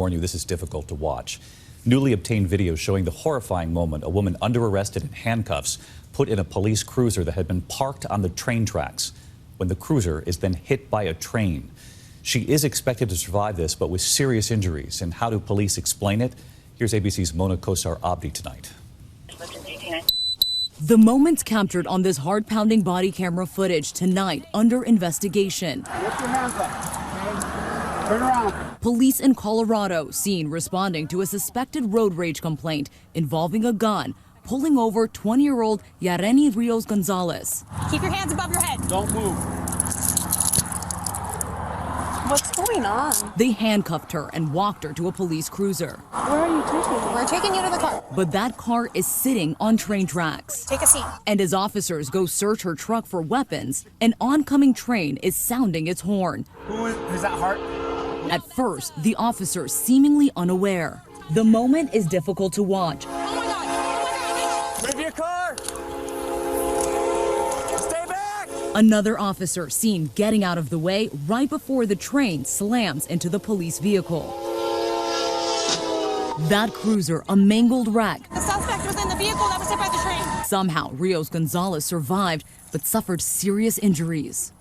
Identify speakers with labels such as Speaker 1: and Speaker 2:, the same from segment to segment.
Speaker 1: Warn you, this is difficult to watch. Newly obtained video showing the horrifying moment a woman under arrest and in handcuffs put in a police cruiser that had been parked on the train tracks when the cruiser is then hit by a train. She is expected to survive this, but with serious injuries. And how do police explain it? Here's ABC's Mona Kosar-Abdi tonight.
Speaker 2: The moments captured on this heart-pounding body camera footage tonight under investigation.
Speaker 3: Lift your hands up. Okay. Turn around.
Speaker 2: Police in Colorado seen responding to a suspected road rage complaint involving a gun, pulling over 20-year-old Yareni Rios Gonzalez.
Speaker 4: Keep your hands above your head.
Speaker 3: Don't move.
Speaker 4: What's going on?
Speaker 2: They handcuffed her and walked her to a police cruiser.
Speaker 4: Where are you taking me? We're taking you to the car.
Speaker 2: But that car is sitting on train tracks.
Speaker 4: Take a seat.
Speaker 2: And as officers go search her truck for weapons, an oncoming train is sounding its horn.
Speaker 3: Who is that heart?
Speaker 2: At first, the officer seemingly unaware. The moment is difficult to watch.
Speaker 4: Oh my God! Oh my God!
Speaker 3: Move your car. Stay back.
Speaker 2: Another officer seen getting out of the way right before the train slams into the police vehicle. That cruiser, a mangled wreck.
Speaker 4: The suspect was in the vehicle that was hit by the train.
Speaker 2: Somehow, Rios Gonzalez survived, but suffered serious injuries.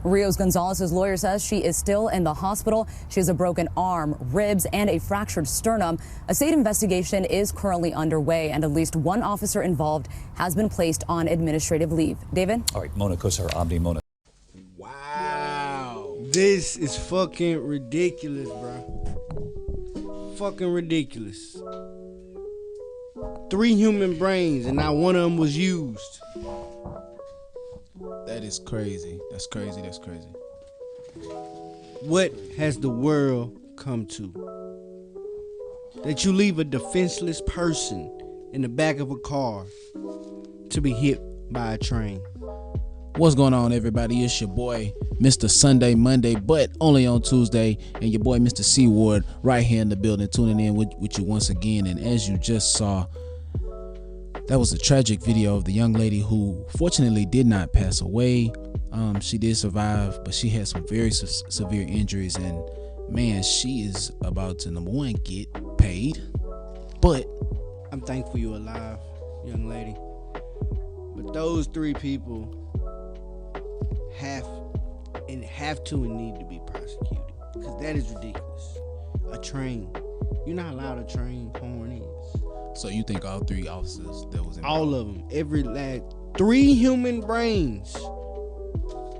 Speaker 2: Rios Gonzalez's lawyer says she is still in the hospital. She has a broken arm, ribs, and a fractured sternum. A state investigation is currently underway, and at least one officer involved has been placed on administrative leave. David?
Speaker 1: All right, Mona Kosar-Abdi, Mona.
Speaker 5: Wow. This is fucking ridiculous, bro. Fucking ridiculous. 3 human brains and not one of them was used.
Speaker 6: That is crazy. That's crazy. That's crazy.
Speaker 5: What has the world come to? That you leave a defenseless person in the back of a car to be hit by a train.
Speaker 6: What's going on, everybody? It's your boy, Mr. Sunday Monday, but only on Tuesday, and your boy, Mr. C Ward, right here in the building, tuning in with you once again. And as you just saw, that was a tragic video of the young lady who fortunately did not pass away. She did survive, but she had some very severe injuries, and man, she is about to, number one, get paid. But
Speaker 5: I'm thankful you're alive, young lady. But those 3 people have to and need to be prosecuted, because that is ridiculous. A train. You're not allowed to train porn is.
Speaker 6: so you think all 3 officers that was involved?
Speaker 5: All of them. Every last 3 human brains.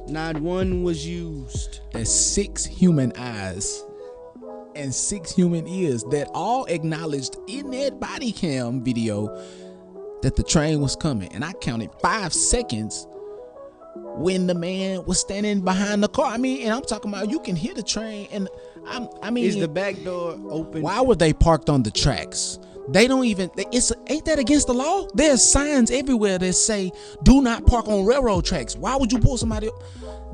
Speaker 5: Not one was used.
Speaker 6: That's 6 human eyes and 6 human ears that all acknowledged in that body cam video that the train was coming. And I counted 5 seconds when the man was standing behind the car. I mean, and I'm talking about, you can hear the train, and I mean,
Speaker 5: is the back door open?
Speaker 6: Why were they parked on the tracks? They don't even, ain't that against the law? There's signs everywhere that say, do not park on railroad tracks. Why would you pull somebody up?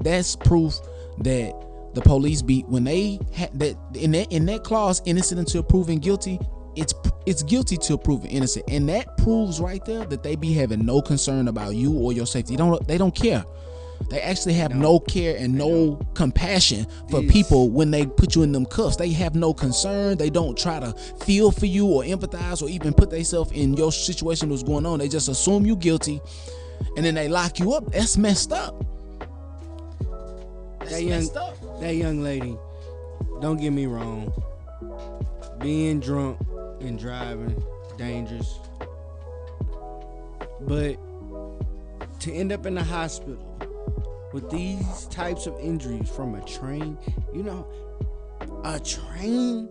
Speaker 6: That's proof that the police beat, when they had that, in that clause, innocent until proven guilty, it's guilty till proven innocent. And that proves right there that they be having no concern about you or your safety. They don't care. They actually have no care and no compassion for people when they put you in them cuffs. They have no concern. They don't try to feel for you or empathize or even put themselves in your situation that's going on. They just assume you guilty and then they lock you up. That's messed up. That's messed up.
Speaker 5: That young lady, don't get me wrong, being drunk and driving, dangerous. But to end up in the hospital with these types of injuries from a train, you know, a train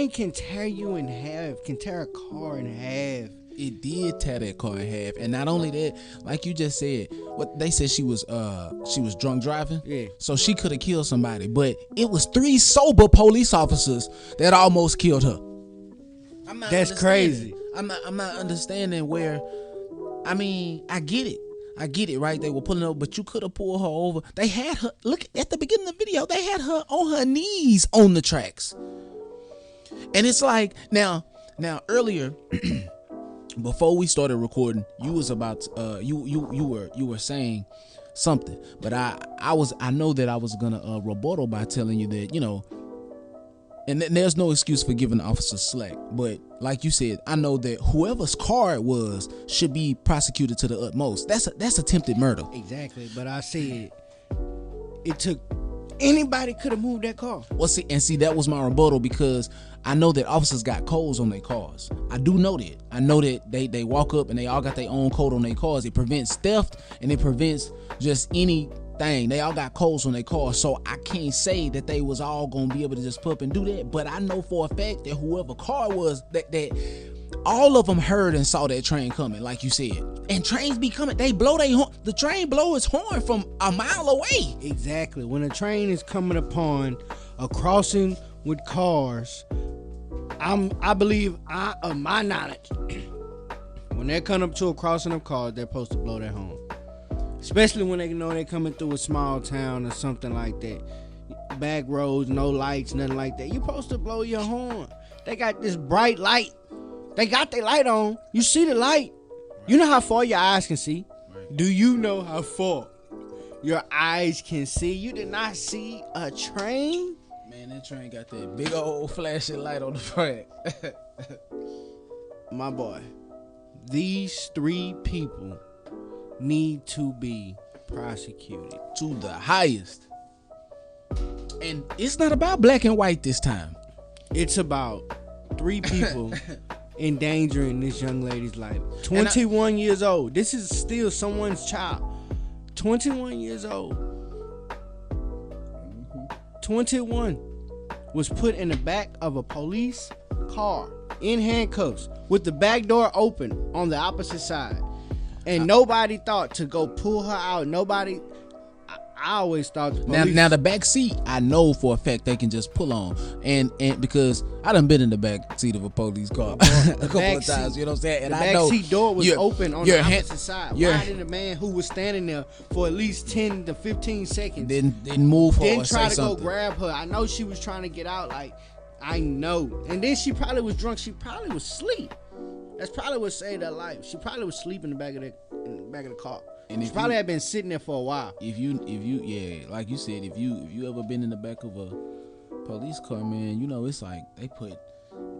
Speaker 5: can tear you in half, can tear a car in half.
Speaker 6: It did tear that car in half. And not only that, like you just said, what they said, she was drunk driving.
Speaker 5: Yeah.
Speaker 6: So she could have killed somebody, but it was 3 sober police officers that almost killed her.
Speaker 5: That's crazy.
Speaker 6: I'm not understanding where, I mean, I get it, right? They were pulling over, but you could have pulled her over. They had her, look at the beginning of the video, they had her on her knees on the tracks. And it's like, now earlier, before we started recording, you was about you were saying something, but I know that I was gonna rebuttal by telling you that, you know, And there's no excuse for giving the officer slack. But like you said, I know that whoever's car it was should be prosecuted to the utmost. That's attempted murder.
Speaker 5: Exactly. But I said it took anybody could have moved that car.
Speaker 6: Well, see, that was my rebuttal, because I know that officers got codes on their cars. I do know that. I know that they walk up and they all got their own code on their cars. It prevents theft and it prevents just anything. They all got codes on their cars, so I can't say that they was all gonna be able to just pull up and do that. But I know for a fact that whoever car was, that all of them heard and saw that train coming, like you said. And trains be coming, they blow their horn. The train blow its horn from a mile away.
Speaker 5: Exactly. When a train is coming upon a crossing with cars, I believe, of my knowledge, when they come up to a crossing of cars, they're supposed to blow their horn. Especially when they know they're coming through a small town or something like that. Back roads, no lights, nothing like that. You're supposed to blow your horn. They got this bright light. They got their light on. You see the light. You know how far your eyes can see? Do you know how far your eyes can see? You did not see a train?
Speaker 6: Man, that train got that big old flashing light on the front.
Speaker 5: My boy, these 3 people need to be prosecuted
Speaker 6: to the highest. And it's not about black and white this time.
Speaker 5: It's about 3 people endangering this young lady's life. 21 years old. This is still someone's child. 21 years old. 21 was put in the back of a police car in handcuffs with the back door open on the opposite side. And nobody thought to go pull her out. Nobody. I always thought the police.
Speaker 6: Now the back seat, I know for a fact they can just pull on, and because I done been in the back seat of a police car a couple of times. You know what I'm saying? And
Speaker 5: the
Speaker 6: I know
Speaker 5: back seat door was open on the opposite side. Why didn't the man who was standing there for at least 10 to 15 seconds
Speaker 6: didn't move her?
Speaker 5: Didn't try to go grab her. I know she was trying to get out. Like, I know. And then she probably was drunk. She probably was asleep. That's probably what saved her life. She probably was sleeping in the back of the car. And she probably had been sitting there for a while.
Speaker 6: If you, like you said, if you ever been in the back of a police car, man, you know it's like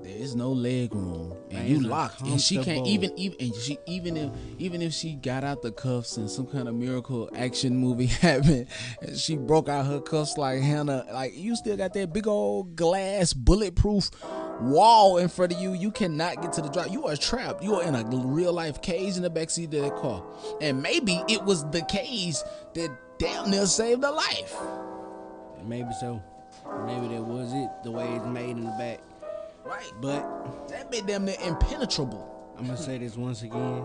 Speaker 6: there's no leg room, and you locked, and she can't even if she got out the cuffs and some kind of miracle action movie happened, and she broke out her cuffs like Hannah, like you still got that big old glass bulletproof wall in front of you. You cannot get to the drive. You are trapped. You are in a real life cage in the backseat of that car, and maybe it was the cage that damn near saved her life.
Speaker 5: Maybe so. Maybe that was it. The way it's made in the back.
Speaker 6: Right,
Speaker 5: but
Speaker 6: that made them impenetrable.
Speaker 5: I'm gonna say this once again.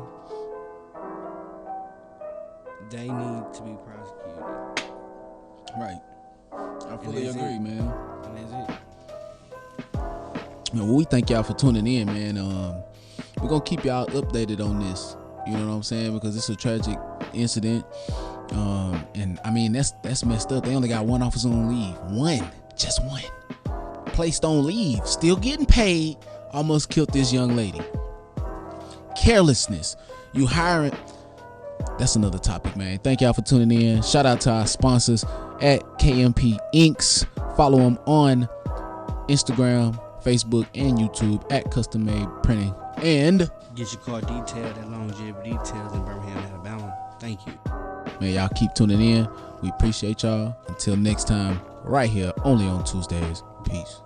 Speaker 5: They need to be prosecuted.
Speaker 6: Right. I fully agree, man.
Speaker 5: And that's it.
Speaker 6: Well, we thank y'all for tuning in, man. We're gonna keep y'all updated on this. You know what I'm saying? Because it's a tragic incident. And I mean that's messed up. They only got 1 officer on leave. Just one. Placed on leave, still getting paid, almost killed this young lady. Carelessness. You hiring. That's another topic, man. Thank y'all for tuning in. Shout out to our sponsors at KMP Inks. Follow them on Instagram, Facebook, and YouTube at Custom Made Printing. And
Speaker 5: get your car detailed at Longevity Details in Birmingham, Alabama. Thank you.
Speaker 6: Man, y'all keep tuning in. We appreciate y'all. Until next time, right here, only on Tuesdays. Peace.